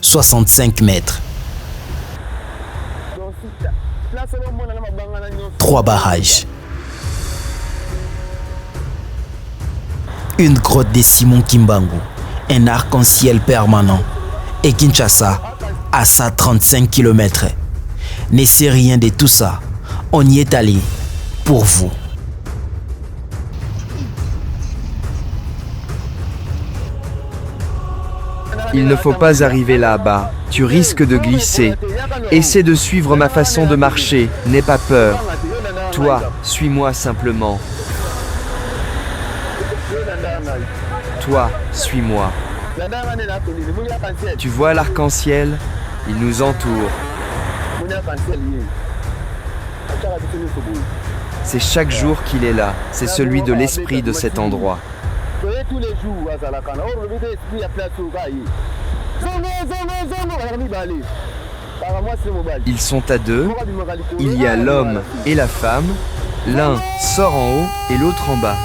65 mètres. 3 barrages. Une grotte de Simon Kimbangu, un arc-en-ciel permanent. Et Kinshasa, à 135 km. Ne sait rien de tout ça. On y est allé pour vous. Il ne faut pas arriver là-bas. Tu risques de glisser. Essaie de suivre ma façon de marcher. N'aie pas peur. Toi, suis-moi simplement. Toi, suis-moi. Tu vois l'arc-en-ciel? Il nous entoure. C'est chaque jour qu'il est là. C'est celui de l'esprit de cet endroit. Ils sont à deux. Il y a l'homme et la femme. L'un sort en haut et l'autre en bas.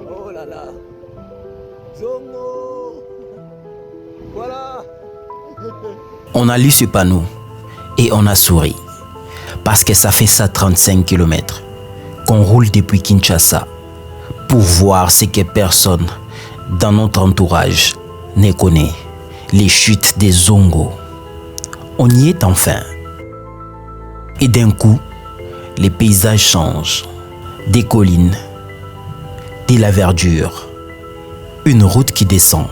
Oh là là. Zongo. Voilà. On a lu ce panneau et on a souri. Parce que ça fait 135 km qu'on roule depuis Kinshasa pour voir ce que personne dans notre entourage ne connaît. Les chutes des Zongo. On y est enfin. Et d'un coup, les paysages changent. Des collines, de la verdure, une route qui descend.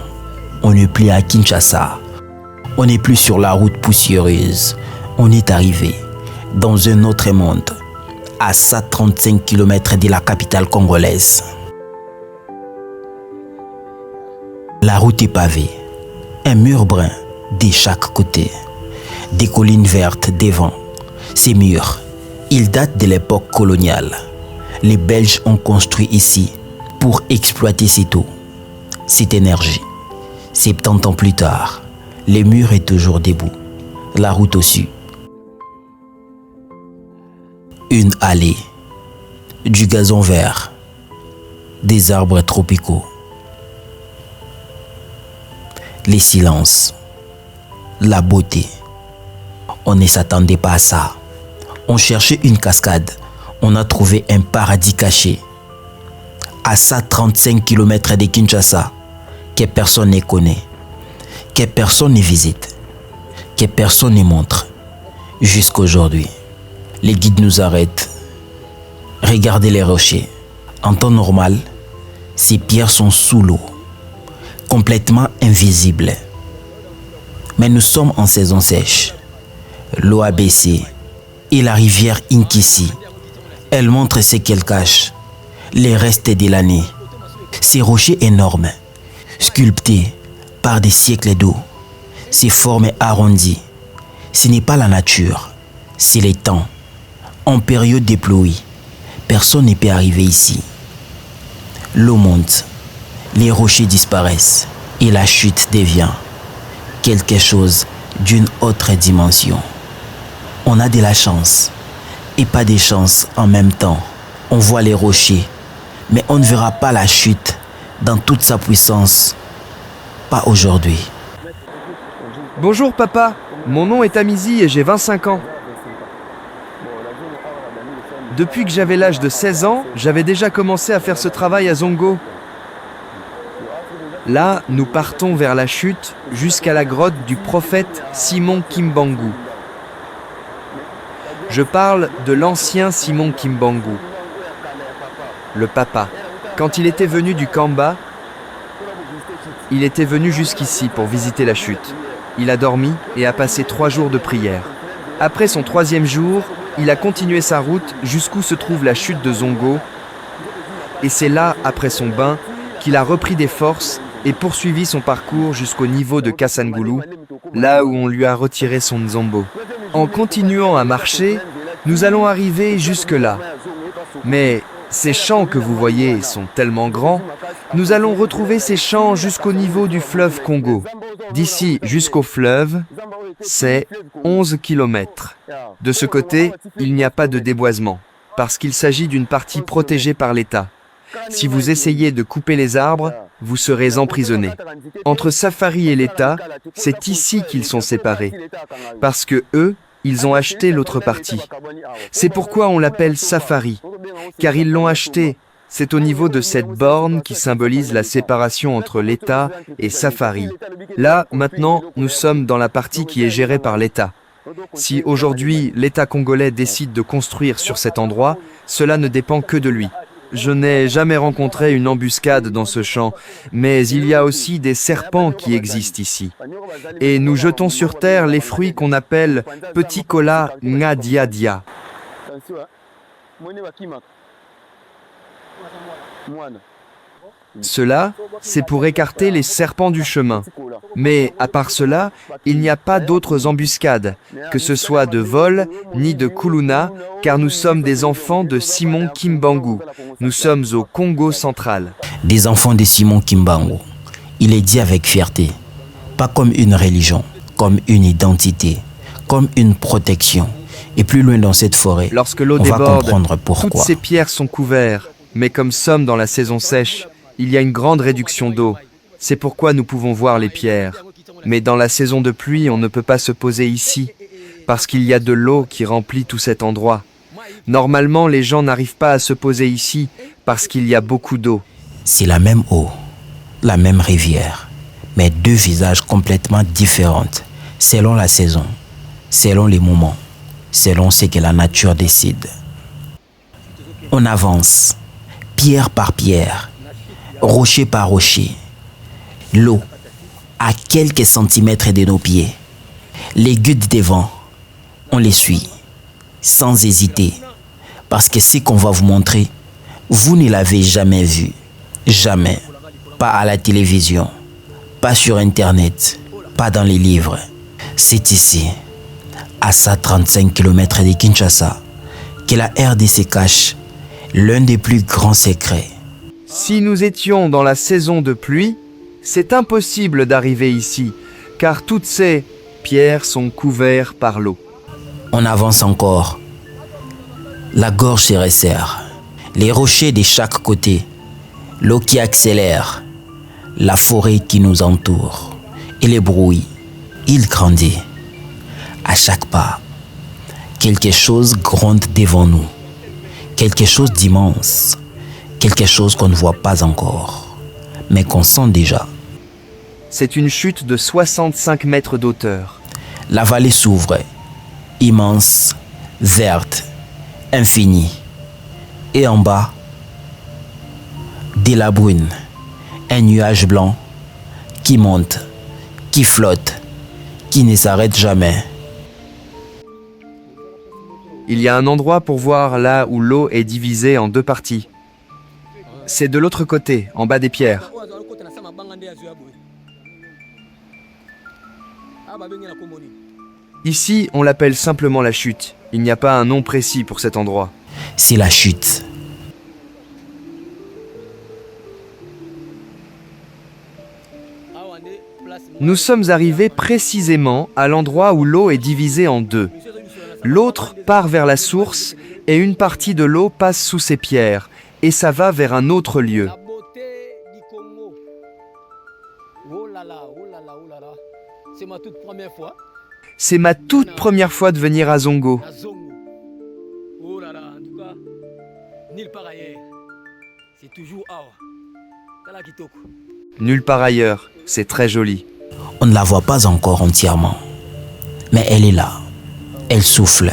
On n'est plus à Kinshasa. On n'est plus sur la route poussiéreuse. On est arrivé dans un autre monde, à 135 km de la capitale congolaise. La route est pavée, un mur brun de chaque côté, des collines vertes devant. Ces murs, ils datent de l'époque coloniale. Les Belges ont construit ici pour exploiter cette eau, cette énergie. 70 ans plus tard, les murs est toujours debout, la route aussi. Une allée, du gazon vert, des arbres tropicaux. Les silences, la beauté. On ne s'attendait pas à ça. On cherchait une cascade. On a trouvé un paradis caché. À 135 km de Kinshasa, que personne ne connaît, que personne ne visite, que personne ne montre. Jusqu'aujourd'hui, les guides nous arrêtent. Regardez les rochers. En temps normal, ces pierres sont sous l'eau, complètement invisibles. Mais nous sommes en saison sèche. L'eau a baissé et la rivière Inkisi, elle montre ce qu'elle cache, les restes de l'année. Ces rochers énormes, sculptés par des siècles d'eau, ces formes arrondies, ce n'est pas la nature, c'est les temps. En période de pluie, personne ne peut arriver ici. L'eau monte, les rochers disparaissent et la chute devient quelque chose d'une autre dimension. On a de la chance et pas de chance en même temps. On voit les rochers, mais on ne verra pas la chute dans toute sa puissance. Pas aujourd'hui. Bonjour papa, mon nom est Amizi et j'ai 25 ans. Depuis que j'avais l'âge de 16 ans, j'avais déjà commencé à faire ce travail à Zongo. Là, nous partons vers la chute jusqu'à la grotte du prophète Simon Kimbangu. Je parle de l'ancien Simon Kimbangu, le papa. Quand il était venu du Kamba, il était venu jusqu'ici pour visiter la chute. Il a dormi et a passé 3 jours de prière. Après son 3e jour, il a continué sa route jusqu'où se trouve la chute de Zongo. Et c'est là, après son bain, qu'il a repris des forces et poursuivi son parcours jusqu'au niveau de Kasangulu, là où on lui a retiré son nzombo. En continuant à marcher, nous allons arriver jusque-là. Mais Ces champs que vous voyez sont tellement grands, nous allons retrouver ces champs jusqu'au niveau du fleuve Congo. D'ici jusqu'au fleuve, c'est 11 km. De ce côté, il n'y a pas de déboisement, parce qu'il s'agit d'une partie protégée par l'État. Si vous essayez de couper les arbres, vous serez emprisonné. Entre Safari et l'État, c'est ici qu'ils sont séparés, parce que eux, ils ont acheté l'autre partie. C'est pourquoi on l'appelle Safari, car ils l'ont acheté. C'est au niveau de cette borne qui symbolise la séparation entre l'État et Safari. Là, maintenant, nous sommes dans la partie qui est gérée par l'État. Si aujourd'hui l'État congolais décide de construire sur cet endroit, cela ne dépend que de lui. Je n'ai jamais rencontré une embuscade dans ce champ, mais il y a aussi des serpents qui existent ici. Et nous jetons sur terre les fruits qu'on appelle petit cola ngadiadia. Cela, c'est pour écarter les serpents du chemin. Mais à part cela, il n'y a pas d'autres embuscades, que ce soit de vol ni de kuluna, car nous sommes des enfants de Simon Kimbangu. Nous sommes au Congo central. Des enfants de Simon Kimbangu. Il est dit avec fierté, pas comme une religion, comme une identité, comme une protection. Et plus loin dans cette forêt, lorsque l'eau on va déborde, comprendre pourquoi. toutes ces pierres sont couvertes, mais comme sommes dans la saison sèche, il y a une grande réduction d'eau. C'est pourquoi nous pouvons voir les pierres. Mais dans la saison de pluie, on ne peut pas se poser ici, parce qu'il y a de l'eau qui remplit tout cet endroit. Normalement, les gens n'arrivent pas à se poser ici, parce qu'il y a beaucoup d'eau. C'est la même eau, la même rivière, mais deux visages complètement différents, selon la saison, selon les moments, selon ce que la nature décide. On avance, pierre par pierre, rocher par rocher. L'eau, à quelques centimètres de nos pieds. Les gouttes des vents, on les suit, sans hésiter. Parce que ce qu'on va vous montrer, vous ne l'avez jamais vu. Jamais. Pas à la télévision, pas sur Internet, pas dans les livres. C'est ici, à 135 km de Kinshasa, que la RDC cache l'un des plus grands secrets. Si nous étions dans la saison de pluie, c'est impossible d'arriver ici, car toutes ces pierres sont couvertes par l'eau. On avance encore. La gorge se resserre. Les rochers de chaque côté. L'eau qui accélère. La forêt qui nous entoure. Et les bruits. Il grandit. À chaque pas, quelque chose gronde devant nous. Quelque chose d'immense. Quelque chose qu'on ne voit pas encore, mais qu'on sent déjà. C'est une chute de 65 mètres d'auteur. La vallée s'ouvre, immense, verte, infinie. Et en bas, de la brune, un nuage blanc qui monte, qui flotte, qui ne s'arrête jamais. Il y a un endroit pour voir là où l'eau est divisée en deux parties. C'est de l'autre côté, en bas des pierres. Ici, on l'appelle simplement la chute. Il n'y a pas un nom précis pour cet endroit. C'est la chute. Nous sommes arrivés précisément à l'endroit où l'eau est divisée en deux. L'autre part vers la source et une partie de l'eau passe sous ces pierres et ça va vers un autre lieu. C'est ma toute première fois de venir à Zongo. Nulle part ailleurs, c'est très joli. On ne la voit pas encore entièrement, mais elle est là. Elle souffle,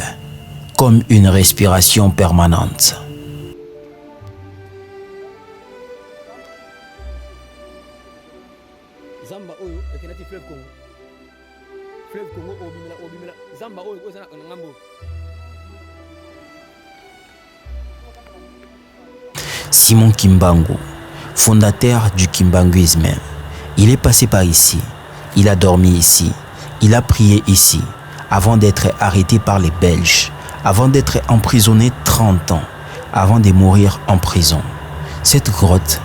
comme une respiration permanente. Simon Kimbangu, fondateur du kimbanguisme, il est passé par ici, il a dormi ici, il a prié ici, avant d'être arrêté par les Belges, avant d'être emprisonné 30 ans, avant de mourir en prison. Cette grotte,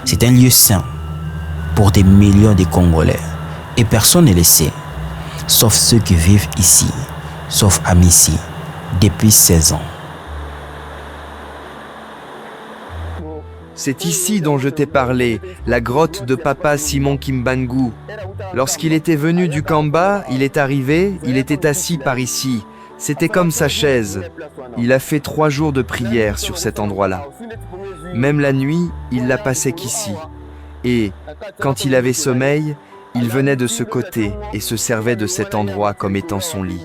c'est un lieu saint pour des millions de Congolais et personne ne le sait, sauf ceux qui vivent ici, sauf Amici, depuis 16 ans. C'est ici dont je t'ai parlé, la grotte de papa Simon Kimbangu. Lorsqu'il était venu du Kamba, il est arrivé, il était assis par ici. C'était comme sa chaise. Il a fait 3 jours de prière sur cet endroit-là. Même la nuit, il la passait qu'ici. Et, quand il avait sommeil, il venait de ce côté et se servait de cet endroit comme étant son lit.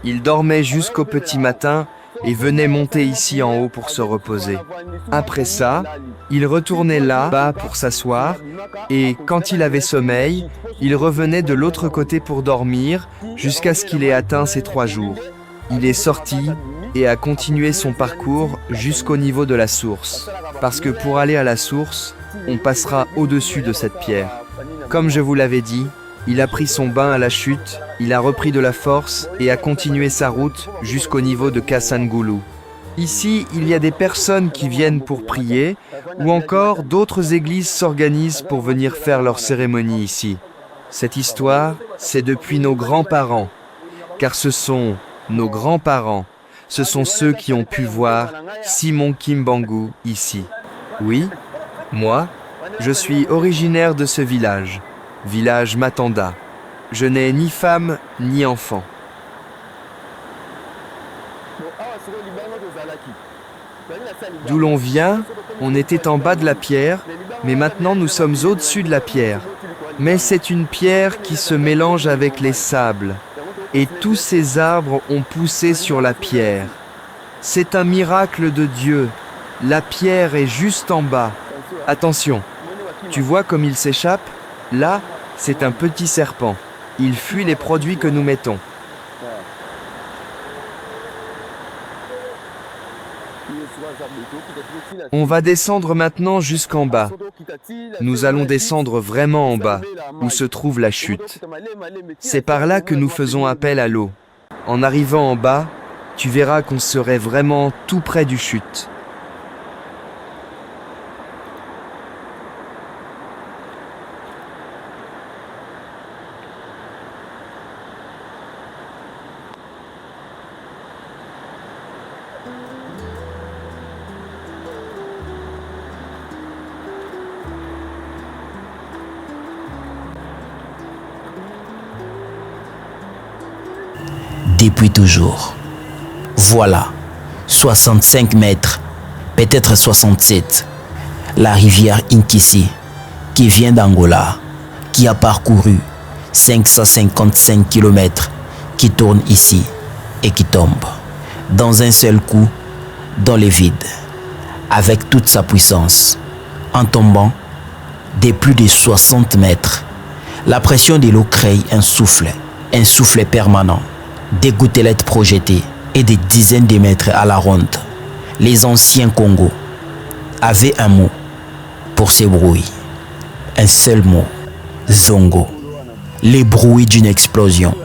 Il dormait jusqu'au petit matin et venait monter ici en haut pour se reposer. Après ça, il retournait là-bas pour s'asseoir et quand il avait sommeil, il revenait de l'autre côté pour dormir jusqu'à ce qu'il ait atteint ses 3 jours. Il est sorti et a continué son parcours jusqu'au niveau de la source. Parce que pour aller à la source, on passera au-dessus de cette pierre. Comme je vous l'avais dit, il a pris son bain à la chute, il a repris de la force et a continué sa route jusqu'au niveau de Kasangulu. Ici, il y a des personnes qui viennent pour prier ou encore d'autres églises s'organisent pour venir faire leur cérémonie ici. Cette histoire, c'est depuis nos grands-parents, car ce sont nos grands-parents, ce sont ceux qui ont pu voir Simon Kimbangu ici. Oui, moi, je suis originaire de ce village Matanda. Je n'ai ni femme ni enfant. D'où l'on vient, on était en bas de la pierre, mais maintenant nous sommes au-dessus de la pierre. Mais c'est une pierre qui se mélange avec les sables. Et tous ces arbres ont poussé sur la pierre. C'est un miracle de Dieu. La pierre est juste en bas. Attention, tu vois comme il s'échappe? Là, c'est un petit serpent. Il fuit les produits que nous mettons. On va descendre maintenant jusqu'en bas. Nous allons descendre vraiment en bas, où se trouve la chute. C'est par là que nous faisons appel à l'eau. En arrivant en bas, tu verras qu'on serait vraiment tout près du chute. Depuis toujours. Voilà, 65 mètres, peut-être 67, la rivière Inkisi, qui vient d'Angola, qui a parcouru 555 km, qui tourne ici et qui tombe, dans un seul coup, dans le vide, avec toute sa puissance, en tombant de plus de 60 mètres. La pression de l'eau crée un souffle permanent. Des gouttelettes projetées et des dizaines de mètres à la ronde. Les anciens Congo avaient un mot pour ces bruits. Un seul mot, Zongo. Les bruits d'une explosion,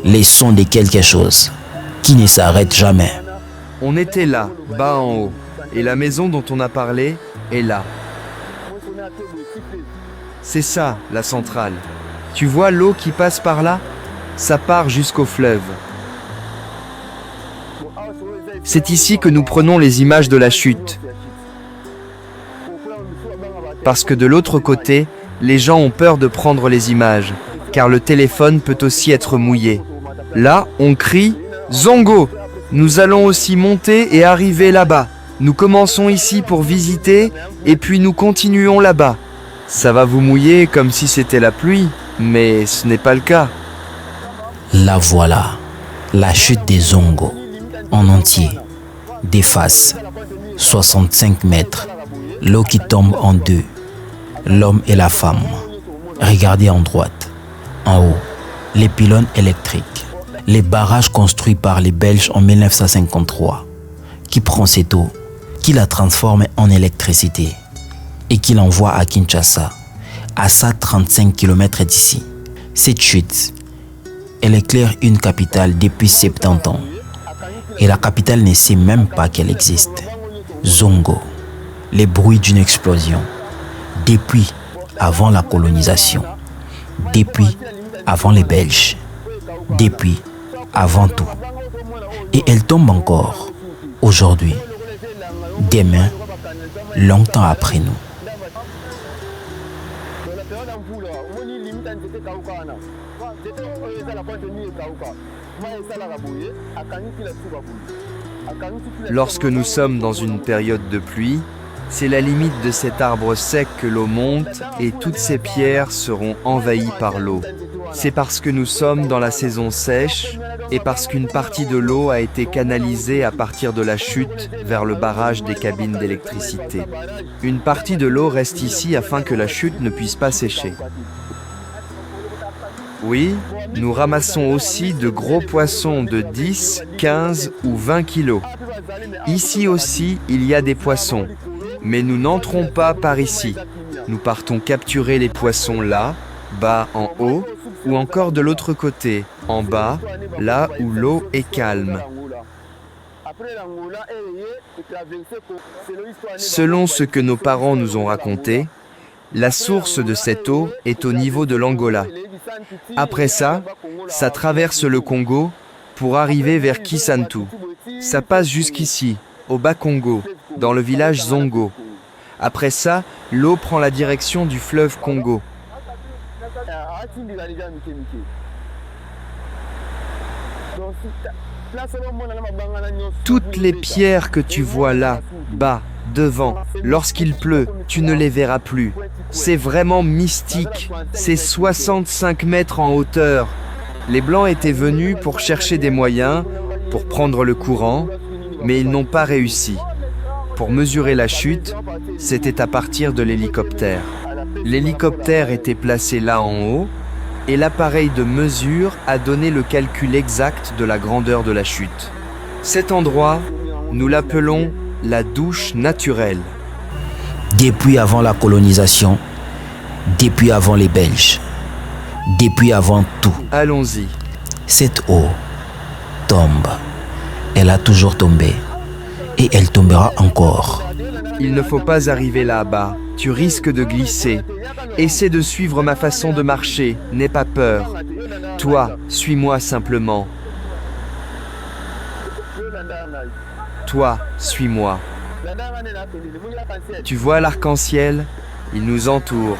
les sons de quelque chose qui ne s'arrête jamais. On était là, bas en haut, et la maison dont on a parlé est là. C'est ça, la centrale. Tu vois l'eau qui passe par là? Ça part jusqu'au fleuve. C'est ici que nous prenons les images de la chute. Parce que de l'autre côté, les gens ont peur de prendre les images, car le téléphone peut aussi être mouillé. Là, on crie « Zongo !» Nous allons aussi monter et arriver là-bas. Nous commençons ici pour visiter, et puis nous continuons là-bas. Ça va vous mouiller comme si c'était la pluie, mais ce n'est pas le cas. La voilà, la chute des Zongo. En entier, des faces, 65 mètres, l'eau qui tombe en deux, l'homme et la femme. Regardez en droite, en haut, les pylônes électriques, les barrages construits par les Belges en 1953, qui prend cette eau, qui la transforme en électricité et qui l'envoie à Kinshasa, à 135 km d'ici. Cette chute, elle éclaire une capitale depuis 70 ans. Et la capitale ne sait même pas qu'elle existe. Zongo, les bruits d'une explosion. Depuis avant la colonisation. Depuis avant les Belges. Depuis avant tout. Et elle tombe encore aujourd'hui, demain, longtemps après nous. Lorsque nous sommes dans une période de pluie, c'est la limite de cet arbre sec que l'eau monte et toutes ces pierres seront envahies par l'eau. C'est parce que nous sommes dans la saison sèche et parce qu'une partie de l'eau a été canalisée à partir de la chute vers le barrage des cabines d'électricité. Une partie de l'eau reste ici afin que la chute ne puisse pas sécher. Oui, nous ramassons aussi de gros poissons de 10, 15 ou 20 kilos. Ici aussi, il y a des poissons. Mais nous n'entrons pas par ici. Nous partons capturer les poissons là, bas en haut, ou encore de l'autre côté, en bas, là où l'eau est calme. Selon ce que nos parents nous ont raconté, la source de cette eau est au niveau de l'Angola. Après ça, ça traverse le Congo pour arriver vers Kisantu. Ça passe jusqu'ici, au Bas-Congo, dans le village Zongo. Après ça, l'eau prend la direction du fleuve Congo. Toutes les pierres que tu vois là, bas, devant, lorsqu'il pleut, tu ne les verras plus. C'est vraiment mystique. C'est 65 mètres en hauteur. Les Blancs étaient venus pour chercher des moyens, pour prendre le courant, mais ils n'ont pas réussi. Pour mesurer la chute, c'était à partir de l'hélicoptère. L'hélicoptère était placé là en haut, et l'appareil de mesure a donné le calcul exact de la grandeur de la chute. Cet endroit, nous l'appelons la douche naturelle. Depuis avant la colonisation, depuis avant les Belges, depuis avant tout. Allons-y. Cette eau tombe. Elle a toujours tombé. Et elle tombera encore. Il ne faut pas arriver là-bas. Tu risques de glisser. Essaie de suivre ma façon de marcher. N'aie pas peur. Toi, suis-moi simplement. Toi, suis-moi. Tu vois l'arc-en-ciel? Il nous entoure.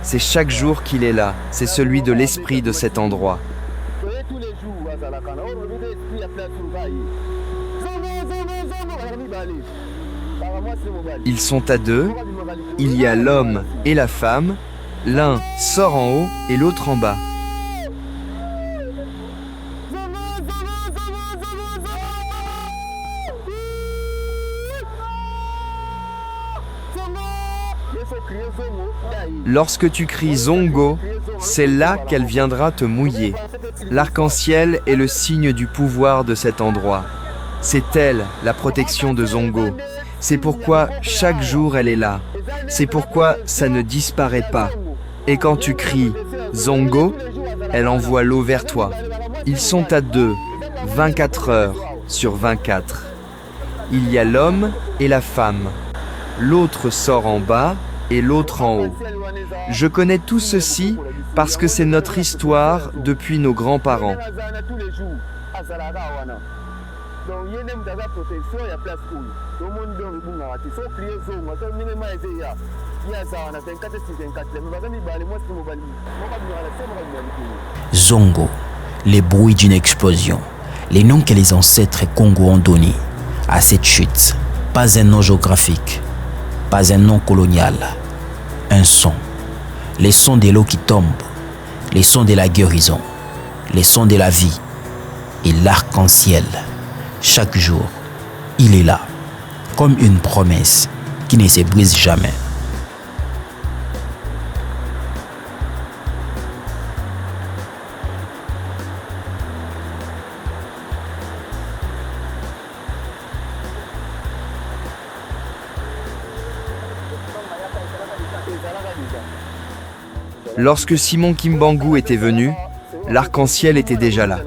C'est chaque jour qu'il est là. C'est celui de l'esprit de cet endroit. Ils sont à deux. Il y a l'homme et la femme. L'un sort en haut et l'autre en bas. Lorsque tu cries Zongo, c'est là qu'elle viendra te mouiller. L'arc-en-ciel est le signe du pouvoir de cet endroit. C'est elle, la protection de Zongo. C'est pourquoi chaque jour elle est là. C'est pourquoi ça ne disparaît pas. Et quand tu cries Zongo, elle envoie l'eau vers toi. Ils sont à deux, 24 heures sur 24. Il y a l'homme et la femme. L'autre sort en bas et l'autre en haut. Je connais tout ceci parce que c'est notre histoire depuis nos grands-parents. Zongo, les bruits d'une explosion, les noms que les ancêtres Congo ont donnés à cette chute. Pas un nom géographique, pas un nom colonial, un son. Les sons de l'eau qui tombe, les sons de la guérison, les sons de la vie et l'arc-en-ciel. Chaque jour, il est là, comme une promesse qui ne se brise jamais. Lorsque Simon Kimbangu était venu, l'arc-en-ciel était déjà là.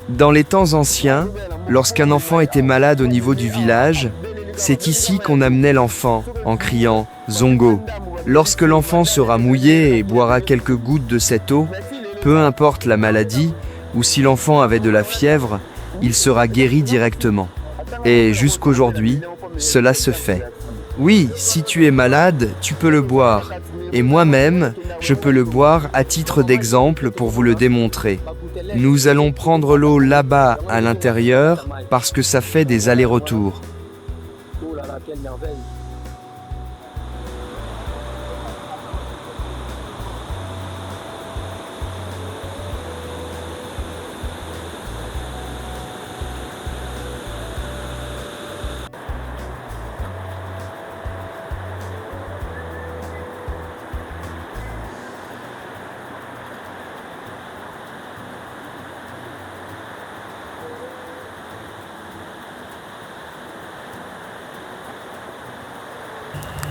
Dans les temps anciens, Lorsqu'un enfant était malade au niveau du village, c'est ici qu'on amenait l'enfant en criant « Zongo ». Lorsque l'enfant sera mouillé et boira quelques gouttes de cette eau, peu importe la maladie, ou si l'enfant avait de la fièvre, il sera guéri directement. Et jusqu'aujourd'hui, cela se fait. Oui, si tu es malade, tu peux le boire. Et moi-même, je peux le boire à titre d'exemple pour vous le démontrer. Nous allons prendre l'eau là-bas à l'intérieur parce que ça fait des allers-retours. Oh là là, quelle merveille.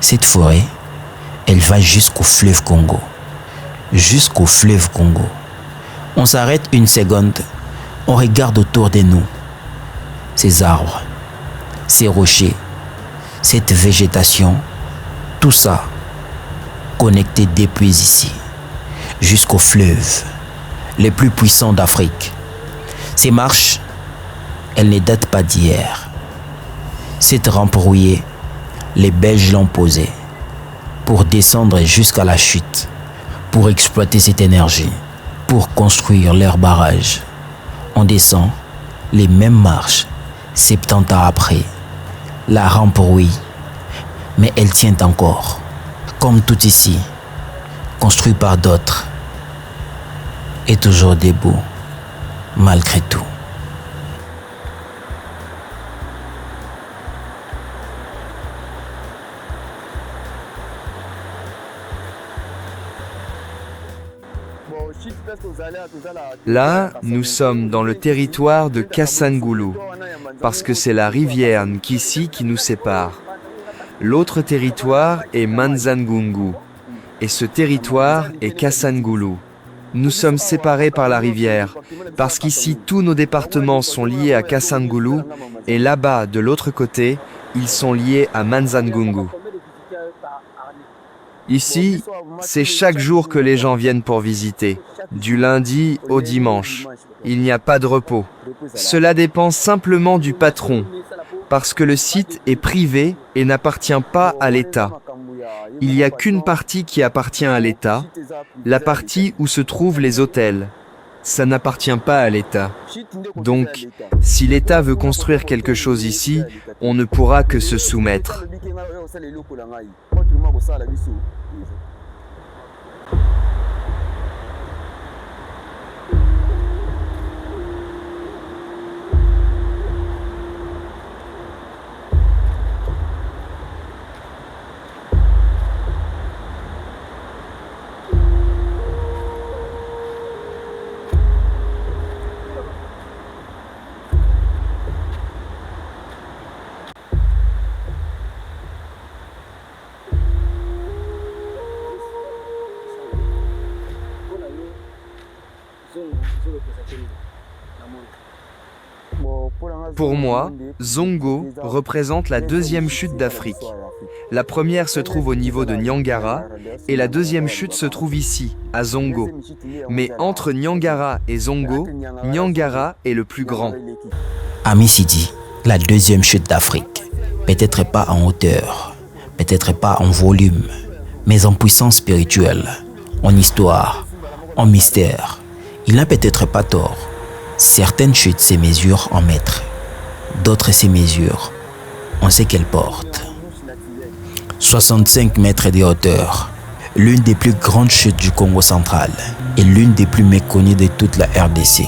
Cette forêt, elle va jusqu'au fleuve Congo. Jusqu'au fleuve Congo. On s'arrête une seconde, on regarde autour de nous. Ces arbres, ces rochers, cette végétation, tout ça connecté depuis ici jusqu'au fleuve, le plus puissant d'Afrique. Ces marches, elles ne datent pas d'hier. Cette rampe rouillée, les Belges l'ont posée pour descendre jusqu'à la chute, pour exploiter cette énergie, pour construire leur barrage. On descend les mêmes marches 70 ans après. La rampe rouille, mais elle tient encore, comme tout ici, construit par d'autres, et toujours debout, malgré tout. Là, nous sommes dans le territoire de Kassangoulou, parce que c'est la rivière Nkissi qui nous sépare. L'autre territoire est Manzangungu, et ce territoire est Kassangoulou. Nous sommes séparés par la rivière, parce qu'ici tous nos départements sont liés à Kassangoulou, et là-bas, de l'autre côté, ils sont liés à Manzangungu. Ici, c'est chaque jour que les gens viennent pour visiter, du lundi au dimanche. Il n'y a pas de repos. Cela dépend simplement du patron, parce que le site est privé et n'appartient pas à l'État. Il n'y a qu'une partie qui appartient à l'État, la partie où se trouvent les hôtels. Ça n'appartient pas à l'État. Donc, si l'État veut construire quelque chose ici, on ne pourra que se soumettre. Pour moi, Zongo représente la deuxième chute d'Afrique. La première se trouve au niveau de Niangara et la deuxième chute se trouve ici, à Zongo. Mais entre Niangara et Zongo, Niangara est le plus grand. Amisidi, la deuxième chute d'Afrique. Peut-être pas en hauteur, peut-être pas en volume, mais en puissance spirituelle, en histoire, en mystère. Il n'a peut-être pas tort. Certaines chutes se mesurent en mètres, d'autres se mesurent en ce qu'elles portent. 65 mètres de hauteur, l'une des plus grandes chutes du Congo central et l'une des plus méconnues de toute la RDC.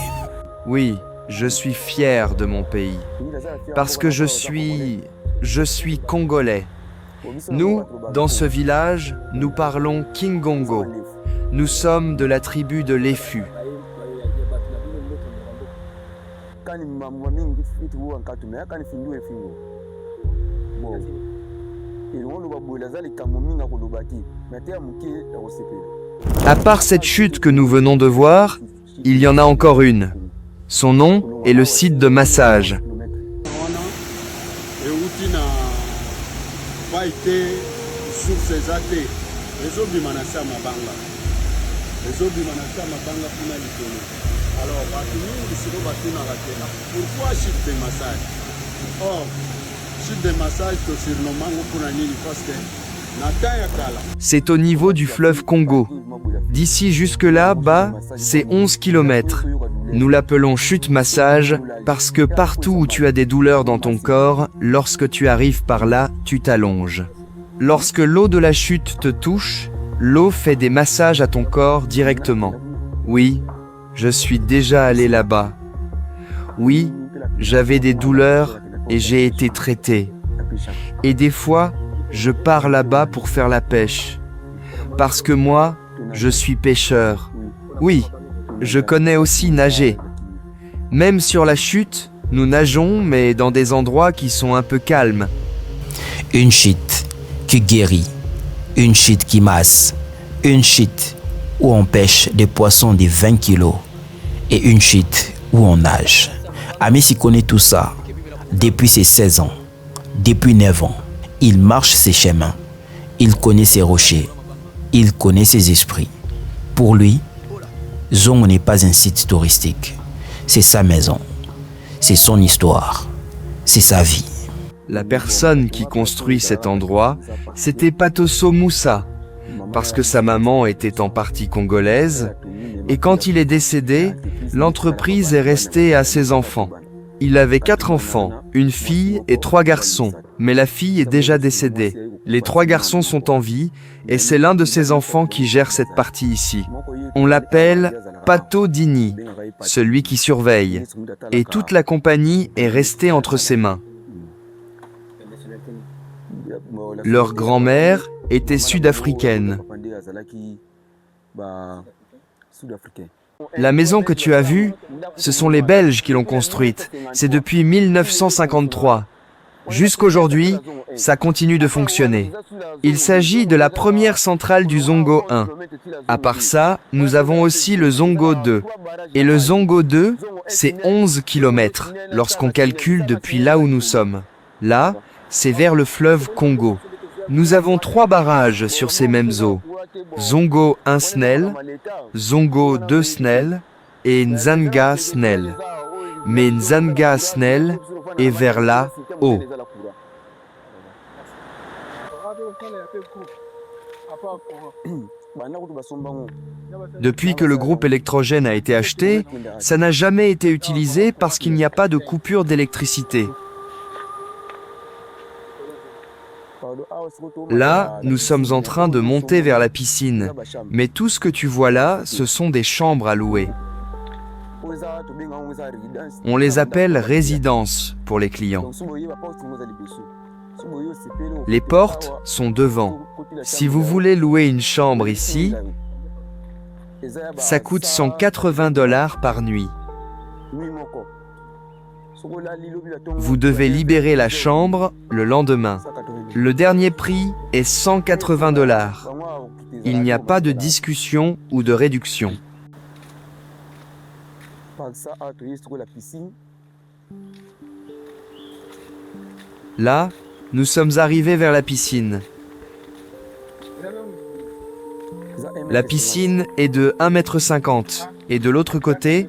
Oui, je suis fier de mon pays, parce que je suis congolais. Nous, dans ce village, nous parlons Kingongo. Nous sommes de la tribu de l'Efu. À part cette chute que nous venons de voir, il y en a encore une. Son nom est le site de massage. na vai te source eza te ezobima na se ya mabanga kuna likolo. Alors bato mingi siko batunaka tena pourquoi chute de massage. Or chute de massage tosirnomango mpona nini parce que na temps ya kala. C'est au niveau du fleuve Congo. D'ici jusque-là, bas, c'est 11 km. Nous l'appelons chute massage parce que partout où tu as des douleurs dans ton corps, lorsque tu arrives par là, tu t'allonges. Lorsque l'eau de la chute te touche, l'eau fait des massages à ton corps directement. Oui, je suis déjà allé là-bas. Oui, j'avais des douleurs et j'ai été traité. Et des fois, je pars là-bas pour faire la pêche. Parce que moi, je suis pêcheur. Oui, je connais aussi nager. Même sur la chute, nous nageons, mais dans des endroits qui sont un peu calmes. Une chute qui guérit, une chute qui masse, une chute où on pêche des poissons de 20 kilos et une chute où on nage. Amissi connaît tout ça depuis ses 16 ans, depuis 9 ans. Il marche ses chemins, il connaît ses rochers, il connaît ses esprits. Pour lui, Zongo n'est pas un site touristique. C'est sa maison, c'est son histoire, c'est sa vie. La personne qui construit cet endroit, c'était Patoso Moussa, parce que sa maman était en partie congolaise, et quand il est décédé, l'entreprise est restée à ses enfants. Il avait 4 enfants, une fille et 3 garçons, mais la fille est déjà décédée. Les 3 garçons sont en vie, et c'est l'un de ses enfants qui gère cette partie ici. On l'appelle Pato Dini, celui qui surveille, et toute la compagnie est restée entre ses mains. Leur grand-mère était sud-africaine. La maison que tu as vue, ce sont les Belges qui l'ont construite. C'est depuis 1953. Jusqu'aujourd'hui, ça continue de fonctionner. Il s'agit de la première centrale du Zongo 1. À part ça, nous avons aussi le Zongo 2. Et le Zongo 2, c'est 11 km lorsqu'on calcule depuis là où nous sommes. Là, c'est vers le fleuve Congo. Nous avons 3 barrages sur ces mêmes eaux. Zongo 1 Snell, Zongo 2 Snell et Nzanga Snell. Mais Nzanga Snell est vers là, haut. Depuis que le groupe électrogène a été acheté, ça n'a jamais été utilisé parce qu'il n'y a pas de coupure d'électricité. Là, nous sommes en train de monter vers la piscine, mais tout ce que tu vois là, ce sont des chambres à louer. On les appelle résidences pour les clients. Les portes sont devant. Si vous voulez louer une chambre ici, ça coûte $180 par nuit. Vous devez libérer la chambre le lendemain. Le dernier prix est $180. Il n'y a pas de discussion ou de réduction. Là, nous sommes arrivés vers la piscine. La piscine est de 1,50 m et de l'autre côté,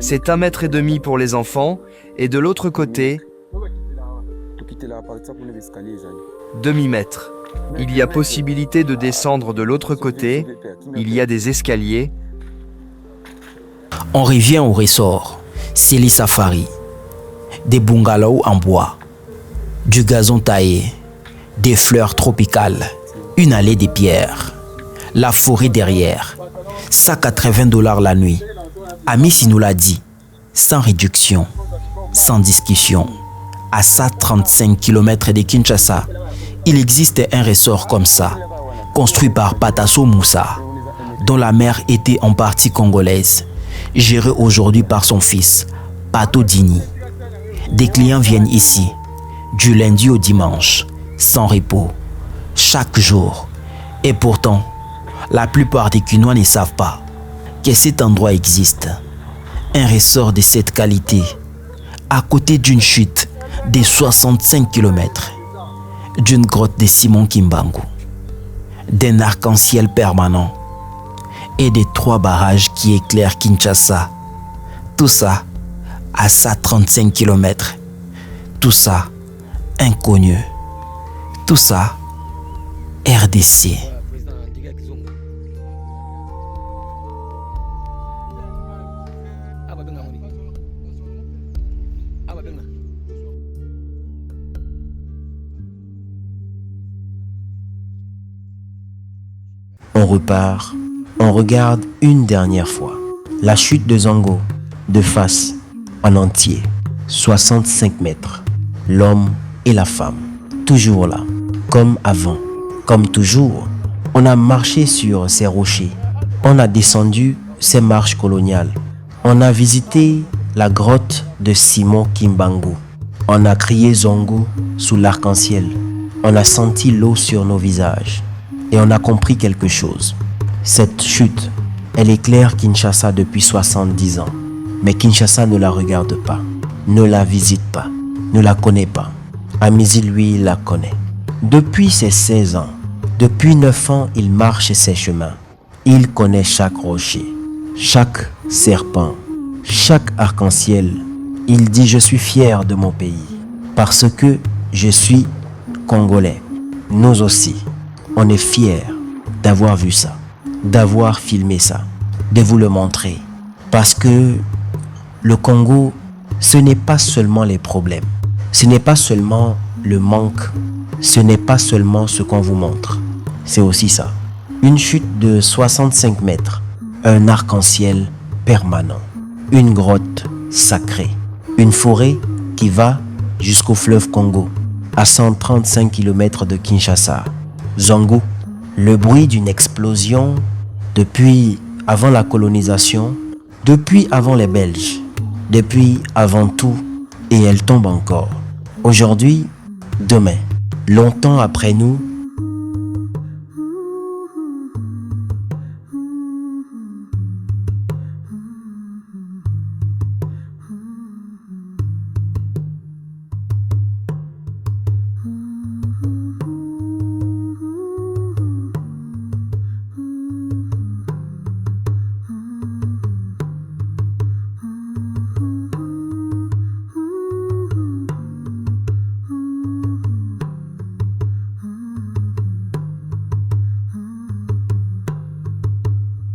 c'est 1,5 m pour les enfants et de l'autre côté, demi-mètre. Il y a possibilité de descendre de l'autre côté, il y a des escaliers. On revient au ressort, Seli Safari, des bungalows en bois, du gazon taillé, des fleurs tropicales, une allée de pierres, la forêt derrière, $180 la nuit. Amissi nous l'a dit, sans réduction, sans discussion. À 135 km de Kinshasa, il existe un ressort comme ça, construit par Patoso Moussa, dont la mère était en partie congolaise, géré aujourd'hui par son fils, Pato Dini. Des clients viennent ici, du lundi au dimanche, sans repos, chaque jour. Et pourtant, la plupart des Quinois ne savent pas que cet endroit existe. Un ressort de cette qualité, à côté d'une chute de 65 km, d'une grotte de Simon Kimbangu, d'un arc-en-ciel permanent et des 3 barrages qui éclairent Kinshasa. Tout ça à 135 km. Tout ça inconnu. Tout ça RDC. On repart, on regarde une dernière fois la chute de Zongo, de face, en entier, 65 mètres. L'homme et la femme, toujours là, comme avant, comme toujours. On a marché sur ces rochers, on a descendu ces marches coloniales, on a visité la grotte de Simon Kimbangu, on a crié Zongo sous l'arc-en-ciel, on a senti l'eau sur nos visages. Et on a compris quelque chose. Cette chute, elle éclaire Kinshasa depuis 70 ans. Mais Kinshasa ne la regarde pas, ne la visite pas, ne la connaît pas. Amizi, lui, la connaît. Depuis ses 16 ans, depuis 9 ans, il marche ses chemins. Il connaît chaque rocher, chaque serpent, chaque arc-en-ciel. Il dit « Je suis fier de mon pays parce que je suis congolais. » Nous aussi. On est fiers d'avoir vu ça, d'avoir filmé ça, de vous le montrer. Parce que le Congo, ce n'est pas seulement les problèmes, ce n'est pas seulement le manque, ce n'est pas seulement ce qu'on vous montre. C'est aussi ça. Une chute de 65 mètres, un arc-en-ciel permanent, une grotte sacrée, une forêt qui va jusqu'au fleuve Congo, à 135 km de Kinshasa. Zongo, le bruit d'une explosion depuis avant la colonisation, depuis avant les Belges, depuis avant tout, et elle tombe encore. Aujourd'hui, demain, longtemps après nous,